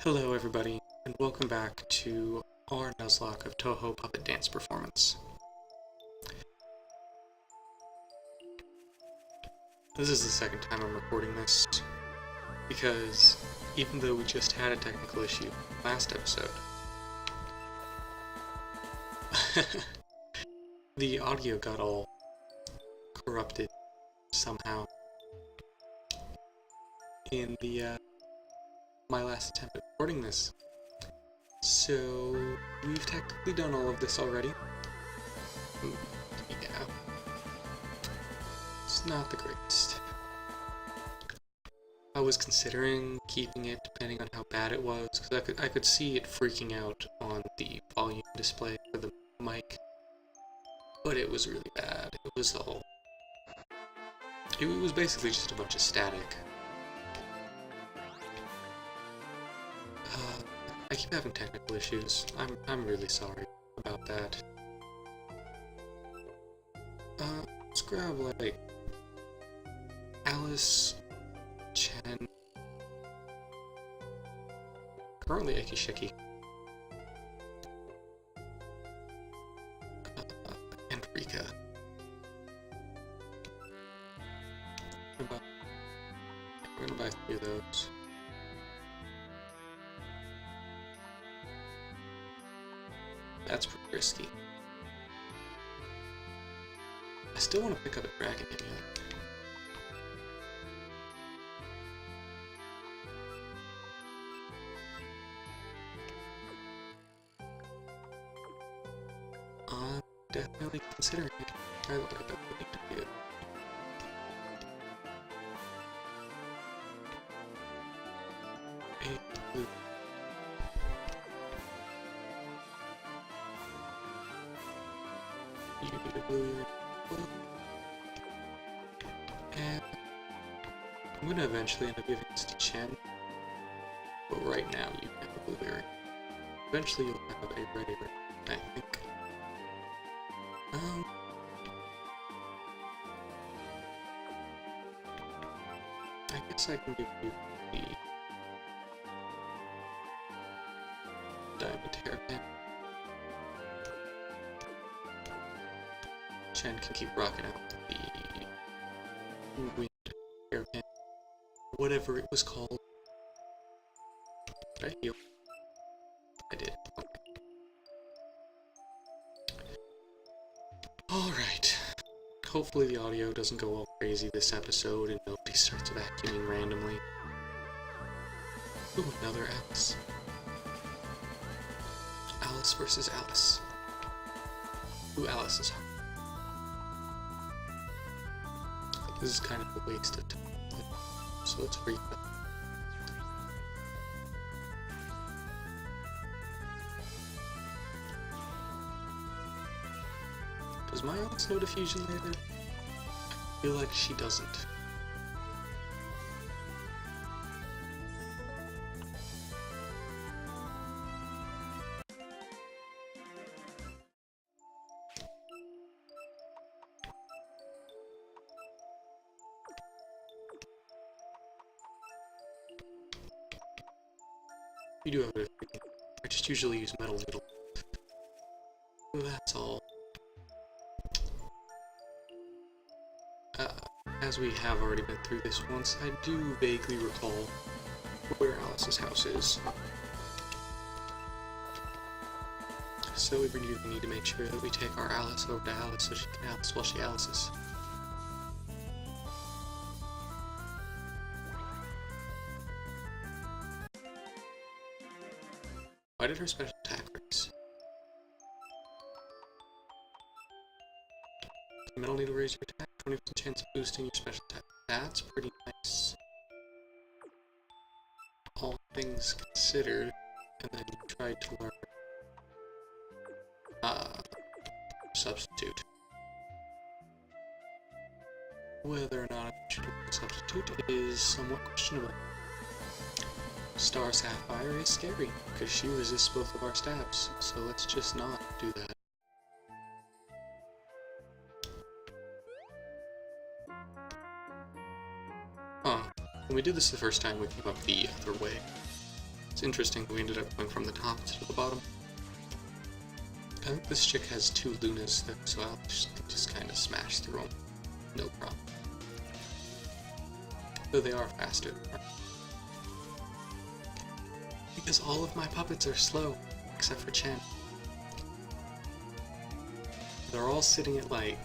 Hello everybody, and welcome back to our Nuzlocke of Touhou puppet dance performance. This is the second time I'm recording this, because even though we just had a technical issue last episode, the audio got all corrupted somehow in the my last attempt at recording this. So we've technically done all of this already. Yeah, it's not the greatest. I was considering keeping it depending on how bad it was, because I could see it freaking out on the volume display for the mic, but it was really bad. It was basically just a bunch of static. I keep having technical issues. I'm really sorry about that. Let's grab like Alice, Chen, currently Ekisheki, and Rika. We're gonna buy 3 of those. That's pretty risky. I still want to pick up a dragon amulet. I'm definitely considering it. I don't need to do it. Blue. You need a blue earring. And I'm gonna eventually end up giving this to Chen, but right now you have a blue earring. Eventually you'll have a red earring, I think. I guess I can give you the diamond hairpin. Chen can keep rocking out the wind hairpin, whatever it was called. Did I heal? I did. Okay. Alright. Hopefully the audio doesn't go all crazy this episode and nobody starts vacuuming randomly. Ooh, another Alice. Alice versus Alice. Ooh, Alice is hard. This is kind of a waste of time, so let's read them. Does my Alice know diffusion later? I feel like she doesn't. We do have it. I just usually use metal needle. That's all. As we have already been through this once, I do vaguely recall where Alice's house is. So we really need to make sure that we take our Alice over to Alice so she can Alice while she Alices. Why did her special attack raise? Metal needle raise your attack, 20% chance of boosting your special attack. That's pretty nice. All things considered, and then you tried to learn substitute. Whether or not I should learn substitute is somewhat questionable. Star Sapphire is scary, because she resists both of our stabs, so let's just not do that. When we did this the first time, we came up the other way. It's interesting we ended up going from the top to the bottom. I think this chick has 2 Lunas though, so I'll just kind of smash through them. No problem. Though they are faster. Because all of my puppets are slow, except for Chen. They're all sitting at like...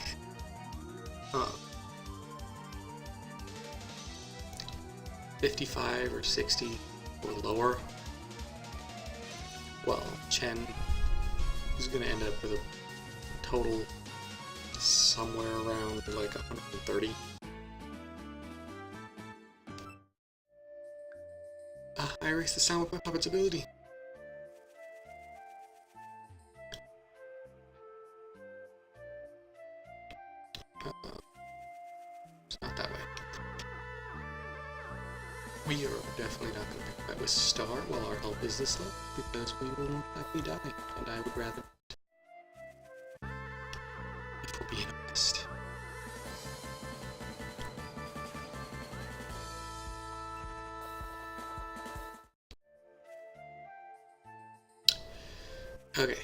55 or 60 or lower. Well, Chen is gonna end up with a total somewhere around like 130. I erased the sound with my puppet's ability. It's not that way. We are definitely not going to pick that with Star while our health is this low, because we will likely die, and I would rather not. If we're being honest. Okay.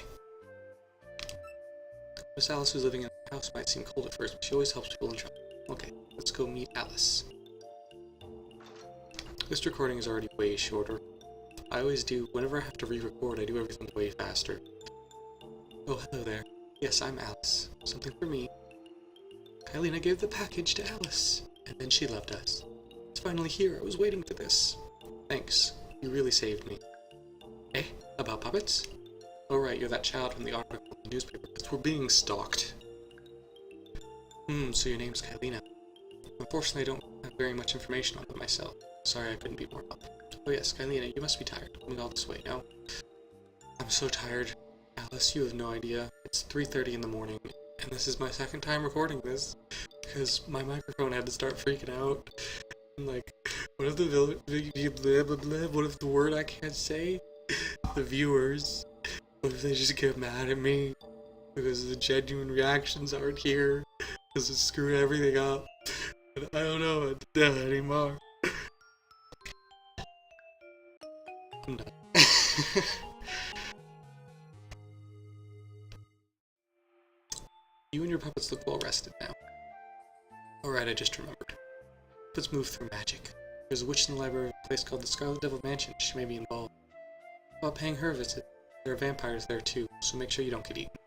Miss Alice, who's living in the house, might seem cold at first, but she always helps people in trouble. Okay, let's go meet Alice. This recording is already way shorter. I always do, whenever I have to re-record, I do everything way faster. Oh, hello there. Yes, I'm Alice. Something for me. Kylina gave the package to Alice, and then she loved us. It's finally here. I was waiting for this. Thanks. You really saved me. Eh? About puppets? Oh right, you're that child from the article in the newspaper, because we're being stalked. So your name's Kylina. Unfortunately, I don't have very much information on them myself. Sorry I couldn't be more help. Oh yes, Kylina, you must be tired, coming all this way, no? I'm so tired. Alice, you have no idea. It's 3:30 in the morning, and this is my second time recording this, because my microphone had to start freaking out. I'm like, what if what if the word I can't say? The viewers. What if they just get mad at me? Because the genuine reactions aren't here. Because it's screwing everything up. And I don't know what to do anymore. I'm done. You and your puppets look well rested now. Alright, I just remembered. Let's move through magic. There's a witch in the library of a place called the Scarlet Devil Mansion. She may be involved. While paying her a visit, there are vampires there too, so make sure you don't get eaten.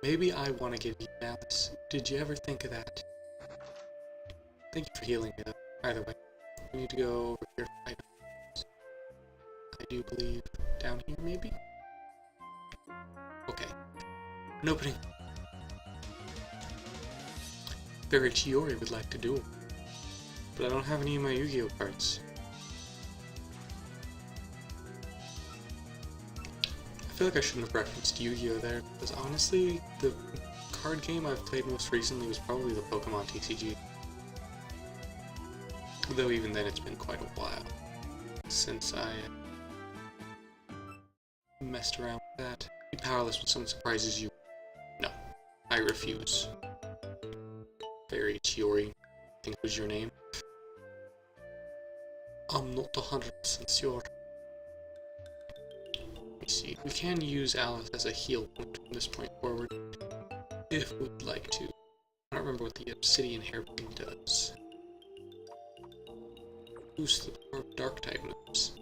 Maybe I want to get eaten, Alice. Did you ever think of that? Thank you for healing me, though. Either way, we need to go over here for items. I do believe down here, maybe? Okay. An opening. Very Chiori would like to duel. But I don't have any of my Yu-Gi-Oh cards. I feel like I shouldn't have referenced Yu-Gi-Oh there, because honestly, the card game I've played most recently was probably the Pokemon TCG. Though even then it's been quite a while since I messed around with that. Be powerless when someone surprises you. No, I refuse. Very Chiori, I think was your name. I'm not 100% sure. See, we can use Alice as a heal point from this point forward, if we'd like to. I don't remember what the obsidian hairpin does. Boost the power of dark type moves.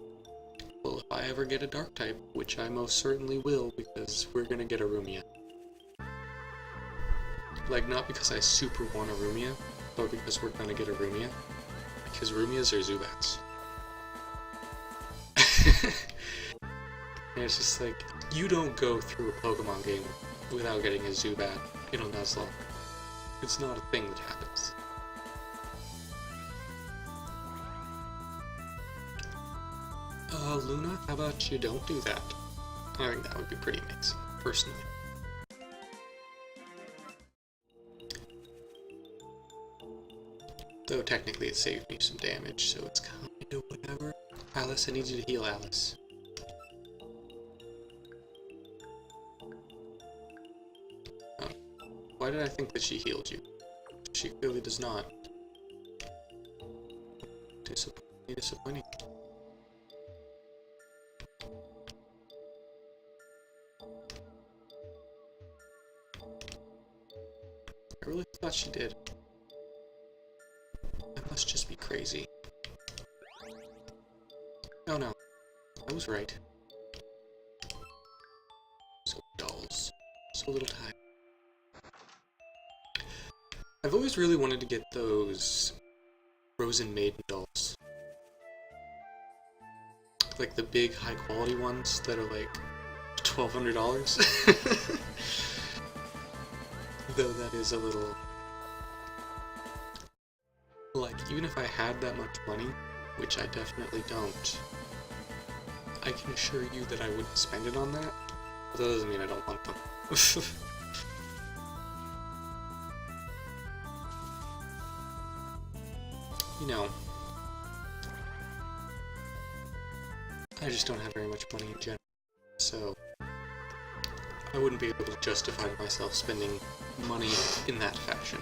Well, if I ever get a dark type, which I most certainly will, because we're gonna get a Rumia. Like, not because I super want a Rumia, but because we're gonna get a Rumia. Because Rumias are Zubats. And it's just like, you don't go through a Pokemon game without getting a Zubat in a Nuzlocke. It's not a thing that happens. Luna, how about you don't do that? I think that would be pretty amazing, personally. Though technically it saved me some damage, so it's kind of whatever. Alice, I need you to heal Alice. Why did I think that she healed you? She clearly does not. Disappointing. really thought she did. I must just be crazy. Oh no, I was right. So dolls. So little time. I've always really wanted to get those Frozen Maiden dolls. Like the big high quality ones that are like $1,200. Though that is a little... Like, even if I had that much money, which I definitely don't, I can assure you that I wouldn't spend it on that. But that doesn't mean I don't want them. You know, I just don't have very much money in general, so I wouldn't be able to justify to myself spending money in that fashion.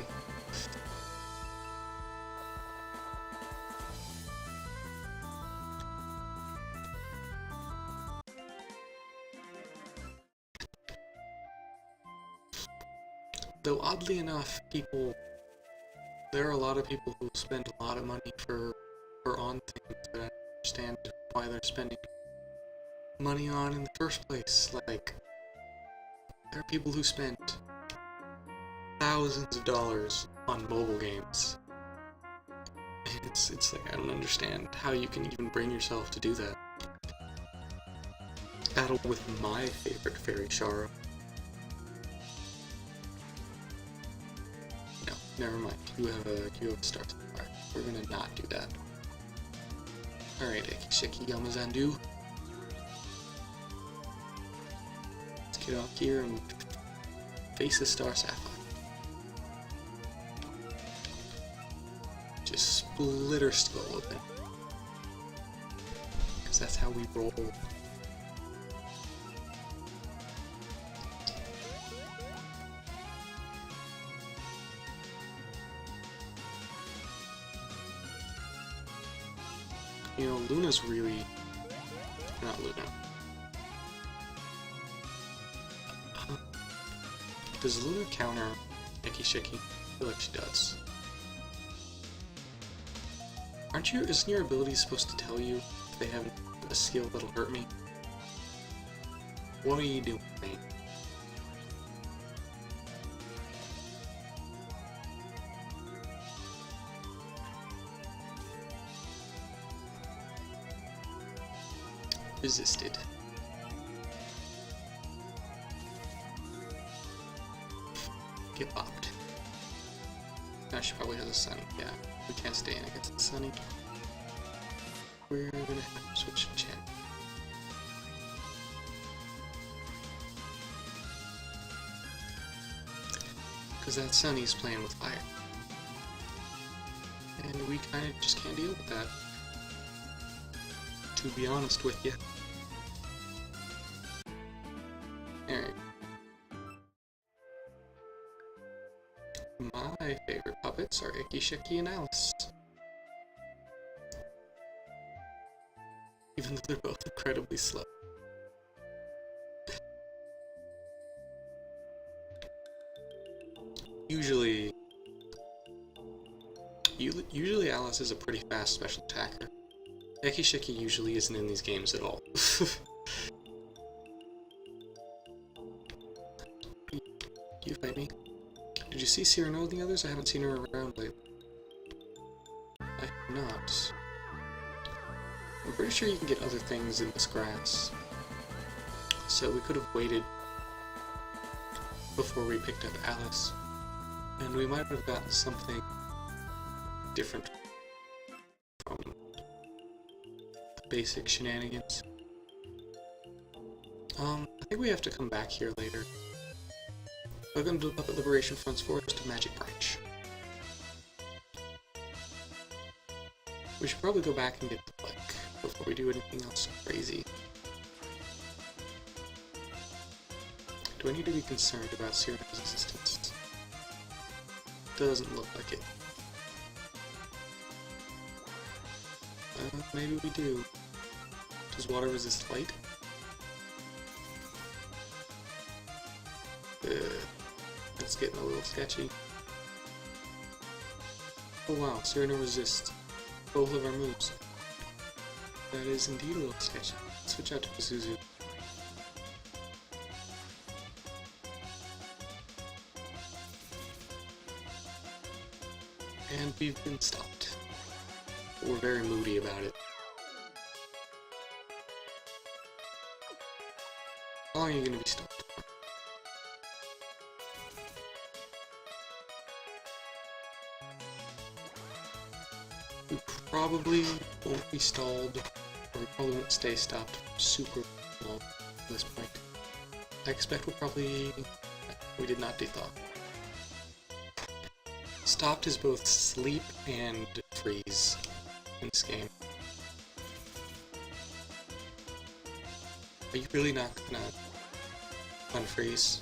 Though oddly enough, there are a lot of people who spend a lot of money for on things that I don't understand why they're spending money on in the first place. Like, there are people who spend thousands of dollars on mobile games. It's like, I don't understand how you can even bring yourself to do that. Battle with my favorite fairy, Shara. No, never mind. You have a star sapphire. We're gonna not do that. Alright, Ekishiki Yamazandu. Let's get off here and face the star sapphire. Just split her skull open. Because that's how we roll. You know, Luna's really... Not Luna. Does Luna counter Ekishiki? I feel like she does. Isn't your ability supposed to tell you if they have a skill that'll hurt me? What are you doing? Resisted. Get bopped. Now she probably has a Sunny. Yeah, we can't stay in against the Sunny. We're gonna have to switch to Chen. Because that Sunny's playing with fire. And we kind of just can't deal with that. To be honest with you. Alright. My favorite puppets are Ekishiki and Alice. Even though they're both incredibly slow. Usually Alice is a pretty fast special attacker. Ekishiki usually isn't in these games at all. You fight me? Did you see Cyrano and the others? I haven't seen her around lately. I have not. I'm pretty sure you can get other things in this grass. So we could have waited before we picked up Alice. And we might have gotten something different from the basic shenanigans. I think we have to come back here later. Welcome to the Puppet Liberation Front's Forest Magic Branch. We should probably go back and get the book before we do anything else crazy. Do I need to be concerned about Cyrano's existence? Doesn't look like it. Maybe we do. Does water resist light? That's getting a little sketchy. Oh wow, Serena resists both of our moves. That is indeed a little sketchy. Switch out to Pazuzu. And we've been stopped. We're very moody about it. How long are you gonna be stopped? We probably won't be stalled, or we probably won't stay stopped super long at this point. I expect we'll probably... we did not dethaw. Stopped is both sleep and freeze in this game. Are you really not gonna unfreeze?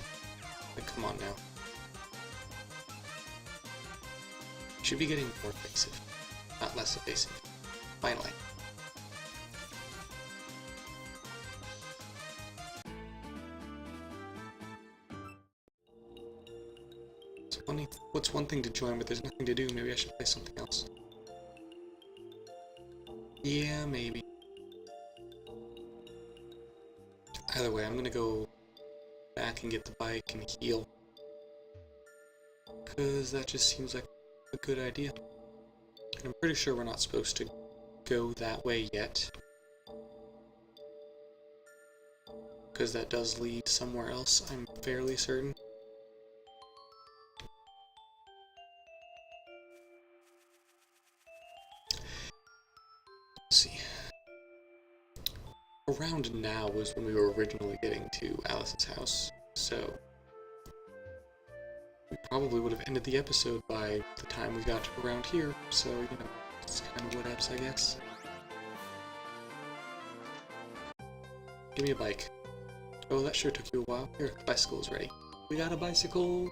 Like, come on now. Should be getting more evasive, not less evasive. Finally. It's funny. What's one thing to join, but there's nothing to do? Maybe I should play something else. Yeah, maybe. Either way, I'm gonna go back and get the bike and heal. Because that just seems like a good idea. And I'm pretty sure we're not supposed to go that way yet. Because that does lead somewhere else, I'm fairly certain. Let's see. Around now was when we were originally getting to Alice's house, so we probably would have ended the episode by the time we got to around here, so, you know, it's kind of whatevs, I guess. Give me a bike. Oh, that sure took you a while. Here, the bicycle is ready. We got a bicycle!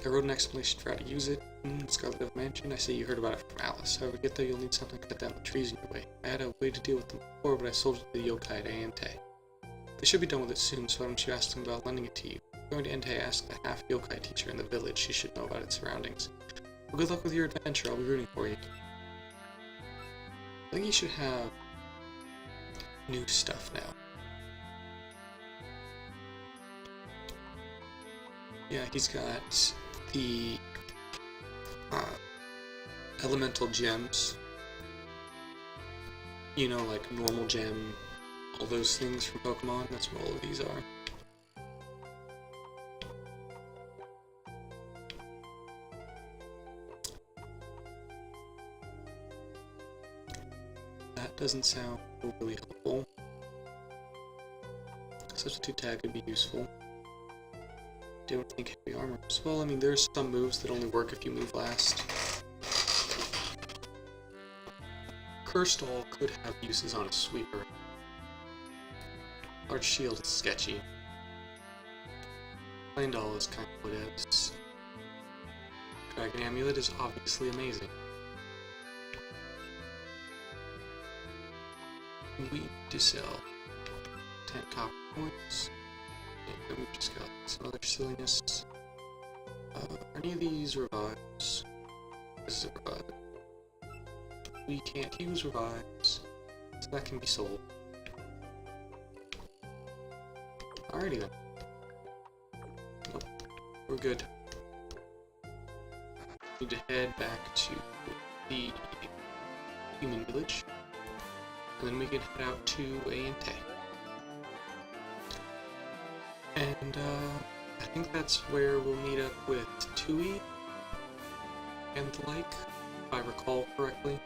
I wrote an explanation for how to use it. Scarlet Dove Mansion. I say you heard about it from Alice. However, get there, you'll need something to cut down the trees in your way. I had a way to deal with them before, but I sold it to the yokai at Entei. They should be done with it soon, so why don't you ask them about lending it to you? Going to Entei, ask the half-yokai teacher in the village. She should know about its surroundings. Well, good luck with your adventure. I'll be rooting for you. I think you should have new stuff now. Yeah, he's got the elemental gems. You know, like normal gem, all those things from Pokemon. That's what all of these are. That doesn't sound overly helpful. Substitute tag could be useful. Don't think heavy armor. Well, I mean, there's some moves that only work if you move last. Cursed All could have uses on a sweeper. Large Shield is sketchy. Plain Doll is kind of what it is. Dragon Amulet is obviously amazing. We need to sell 10 copper points. And we just got some other silliness. Are any of these revives? This is a revive. We can't use revives, so that can be sold. Alrighty then. Nope, we're good. Need to head back to the human village, and then we can head out to Entei. And I think that's where we'll meet up with Touhou and the like, if I recall correctly.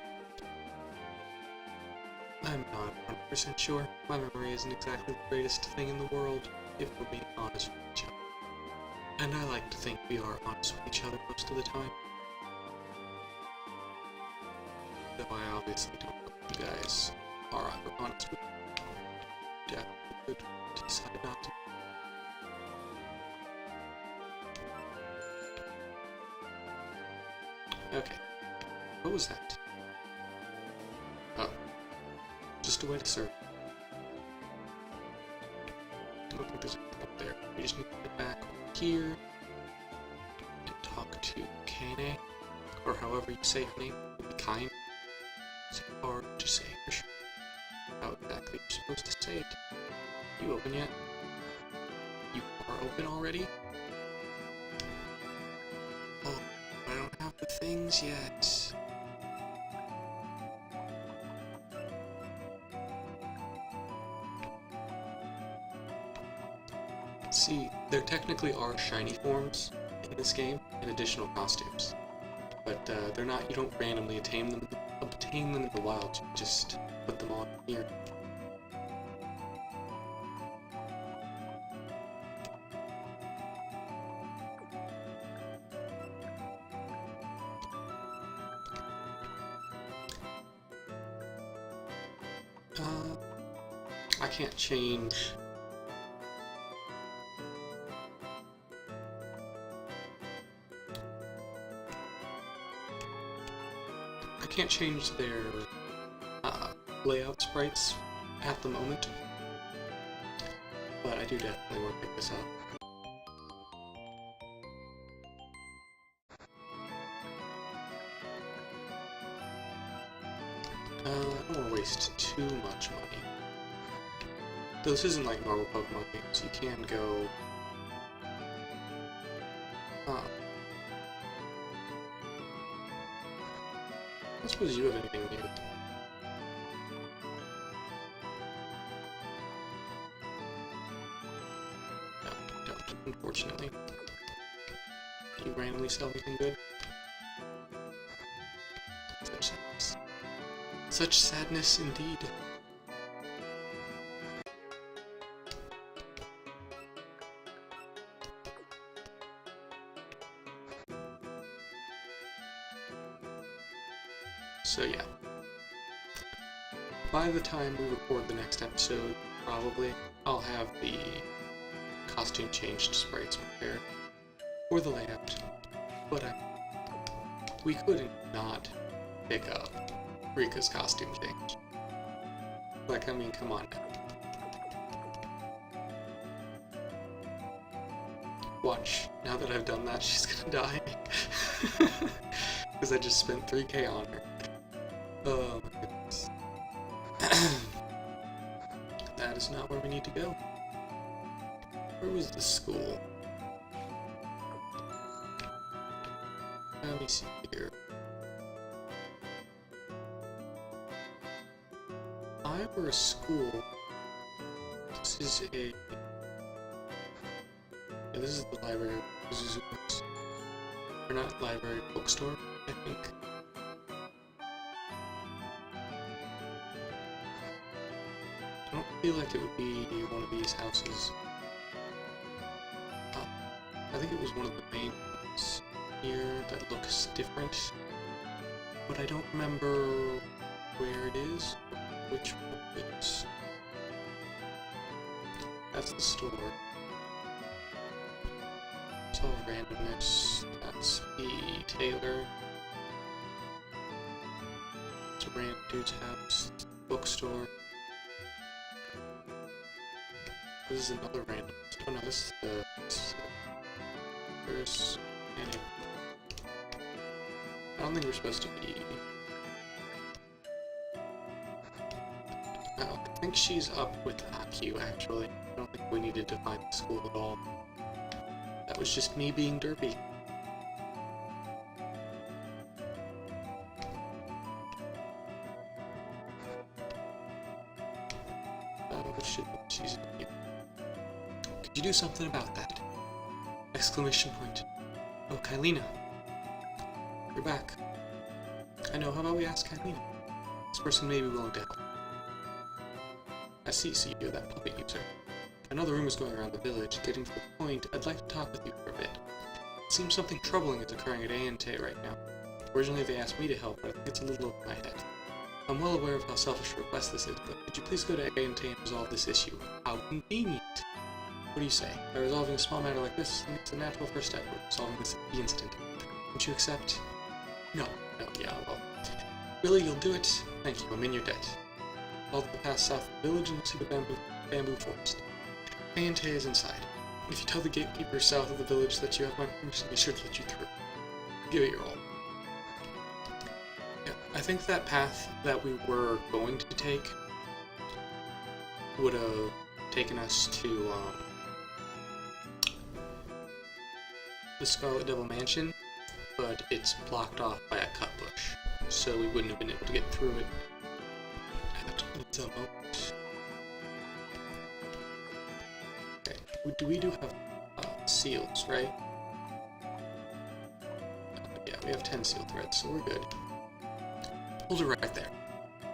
I'm not 100% sure. My memory isn't exactly the greatest thing in the world, if we're being honest with each other. And I like to think we are honest with each other most of the time. Though I obviously don't know if you guys are honest with me. Yeah, we could decide not to. Okay. What was that? Oh. Just a way to serve. I don't think there's anything up there. We just need to get back here and talk to K Kane, or however you say her name, will be kind. It's hard to say for sure. How exactly you're supposed to say it. You open yet? You are open already? Oh, I don't have the things yet. See, there technically are shiny forms in this game and additional costumes, but they're not. You don't randomly obtain them in the wild. You just put them on here. I can't change. I can't change their layout sprites at the moment, but I do definitely want to pick this up. I don't want to waste too much money. Though this isn't like normal Pokemon games, you can go... I suppose you have anything new. No, you don't, unfortunately. Do you randomly sell anything good? Such sadness. Such sadness indeed. So yeah, by the time we record the next episode, probably, I'll have the costume changed sprites prepared for the layout, but we couldn't not pick up Rika's costume change. Like, I mean, come on now. Watch, now that I've done that, she's gonna die. Because I just spent 3K on her. Oh my goodness. That is not where we need to go. Where was the school? Let me see here. If I were a school, this is a... Yeah, this is the library. Or not library, bookstore, I think. I don't feel like it would be one of these houses. I think it was one of the main ones here that looks different, but I don't remember where it is, or which one it is. That's the store. It's all randomness. That's the Tailor. It's a random dude's house. It's a bookstore. This is another random. Oh no, this is the... There's... I don't think we're supposed to be... Oh, I think she's up with Akio, actually. I don't think we needed to find the school at all. That was just me being derpy. Oh shit, she's here. Could you do something about that? Exclamation point. Oh, Kylina. You're back. I know, how about we ask Kylina? This person may be willing to help. I see, so you're that puppet user. I know the rumors going around the village. Getting to the point, I'd like to talk with you for a bit. It seems something troubling is occurring at A&T right now. Originally they asked me to help, but I think it's a little over my head. I'm well aware of how selfish a request this is, but could you please go to A&T and resolve this issue? How convenient! What do you say? By resolving a small matter like this, it's a natural first step for resolving this the instant. Would you accept? No, yeah, well... Really, you'll do it? Thank you, I'm in your debt. Follow the path south of the village and see the bamboo forest. A&T is inside. If you tell the gatekeeper south of the village that you have my permission, be sure to let you through. Give it your all. Yeah, I think that path that we were going to take would have taken us to the Scarlet Devil Mansion, but it's blocked off by a cut bush, so we wouldn't have been able to get through it at the moment. Okay, we do have seals, right? Yeah, we have 10 seal threads, so we're good. Hold it right there.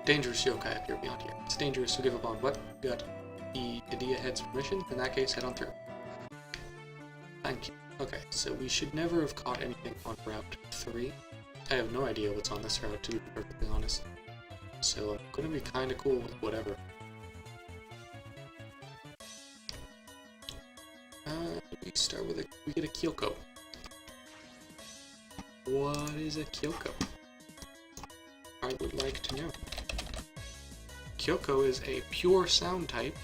Dangerous yokai appear beyond here. It's dangerous to give up on what? Got the Idea Head's permission? In that case, head on through. Thank you. Okay, so we should never have caught anything on Route 3. I have no idea what's on this route, to be perfectly honest. So I'm gonna be kinda cool with whatever. We start with we get a Kyoko. What is a Kyoko? I would like to know. Kyoko is a pure sound type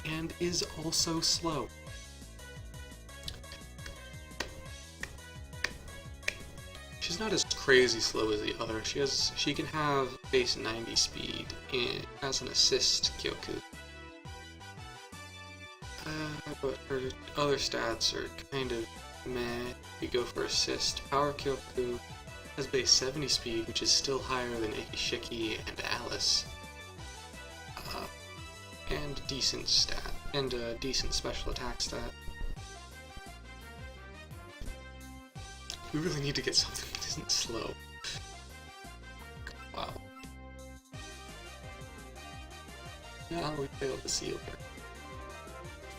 and is also slow. She's not as crazy slow as the other. She can have base 90 speed as an assist Kyoku. But her other stats are kind of meh. We go for assist. Power Kyoku has base 70 speed, which is still higher than Ikishiki and Alice. And decent stat. And a decent special attack stat. We really need to get something that isn't slow. Wow. Now we failed the seal here.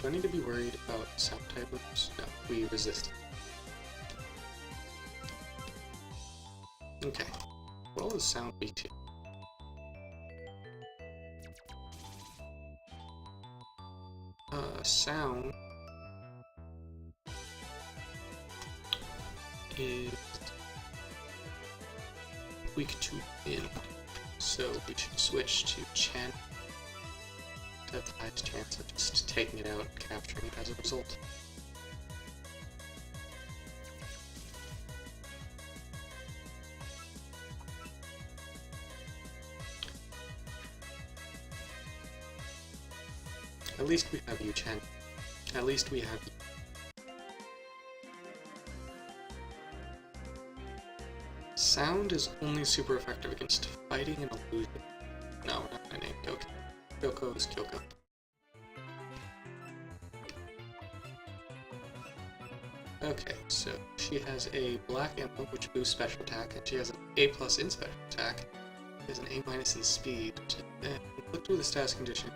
Do I need to be worried about sound type moves? No, we resist. Okay. What is sound weak to? Sound is weak to wind, so we should switch to Chen. That's the highest chance of just taking it out and capturing it as a result. At least we have you, Chen. At least we have you. Sound is only super effective against fighting and illusion. No, we're not gonna name Kyoko. Kyoko is Kyoko. Okay, so she has a black emblem which boosts special attack, and she has an A+ in special attack. She has an A- in speed. Looked with the status condition.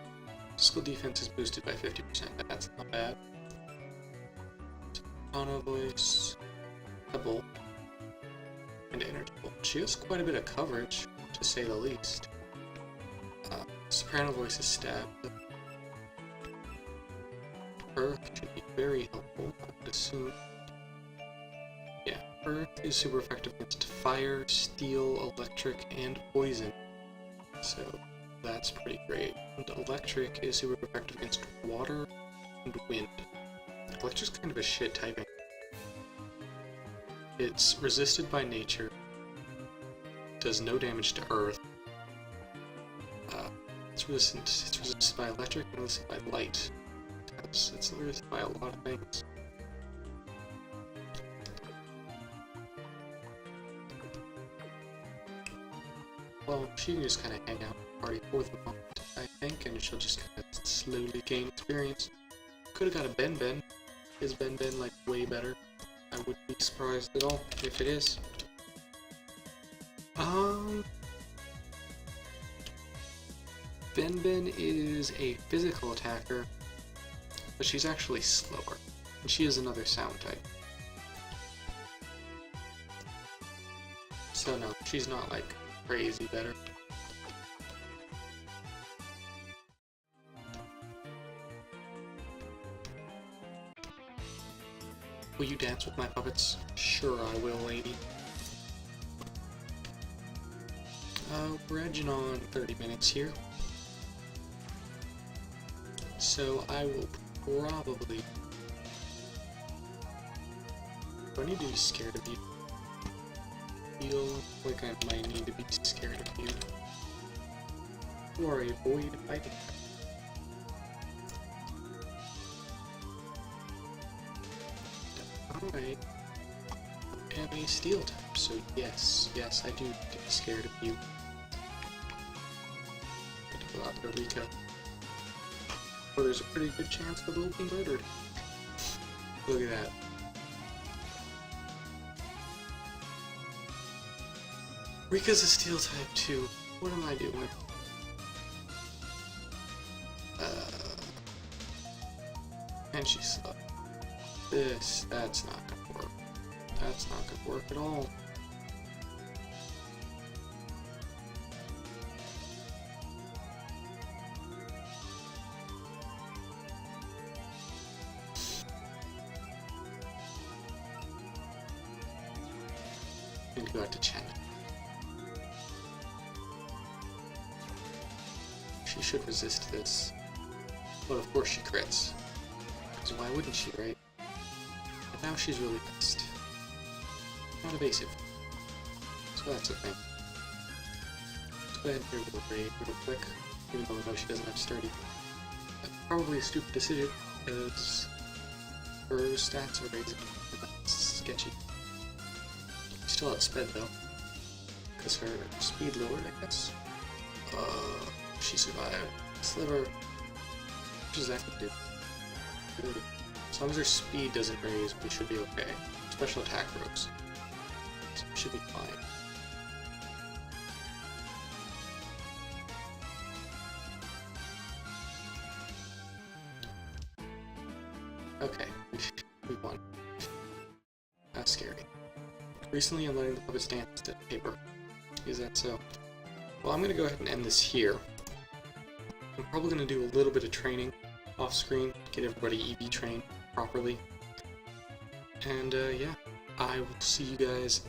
Physical defense is boosted by 50%. That's not bad. Soprano voice, double, and energy bolt. She has quite a bit of coverage, to say the least. Soprano voice is stab. Earth should be very helpful, I would assume. Yeah, Earth is super effective against fire, steel, electric, and poison. So that's pretty great. And electric is super effective against water and wind. Electric's kind of a shit typing. It's resisted by nature, does no damage to earth. It's resisted by electric and resisted by light. It's resisted by a lot of things. Well, she can just kind of hang out and party for the moment, I think, and she'll just kind of slowly gain experience. Could have got a Ben. Is Ben like way better? I wouldn't be surprised at all if it is. Ben is a physical attacker, but she's actually slower, and she is another sound type. So no, she's not like crazy better. Will you dance with my puppets? Sure I will, lady. We're edging on 30 minutes here. So I will probably... Do I need to be scared of you? feel like I might need to be scared of you. You are a void fighting. Alright. I am a steel type, so yes, I do need to be scared of you. Get to go out to Rika. Well, there's a pretty good chance that we'll be murdered. Look at that. Rika's a steel type too. What am I doing? And she's slow. That's not gonna work. That's not gonna work at all. And go out to Chen. She should resist this. But of course she crits. Because why wouldn't she, right? But now she's really pissed. Not evasive. So that's a thing. Let's go ahead and do a raid real quick. Even though we know she doesn't have sturdy. That's probably a stupid decision, because her stats are raising. That's sketchy. She still outsped though. Because her speed lowered, I guess. She survived. Sliver. What does that do? Ooh. As long as her speed doesn't raise, we should be okay. Special attack rose. So we should be fine. Okay, we won. That's scary. Recently I'm learning the puppet dance to paper. Is that so? Well, I'm gonna go ahead and end this here. I'm probably going to do a little bit of training off screen, get everybody EV trained properly. And yeah, I will see you guys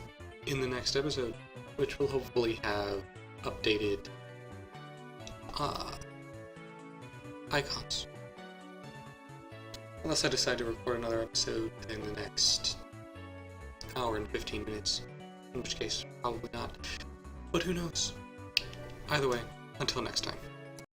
in the next episode, which will hopefully have updated icons. Unless I decide to record another episode in the next hour and 15 minutes, in which case, probably not. But who knows? Either way, until next time.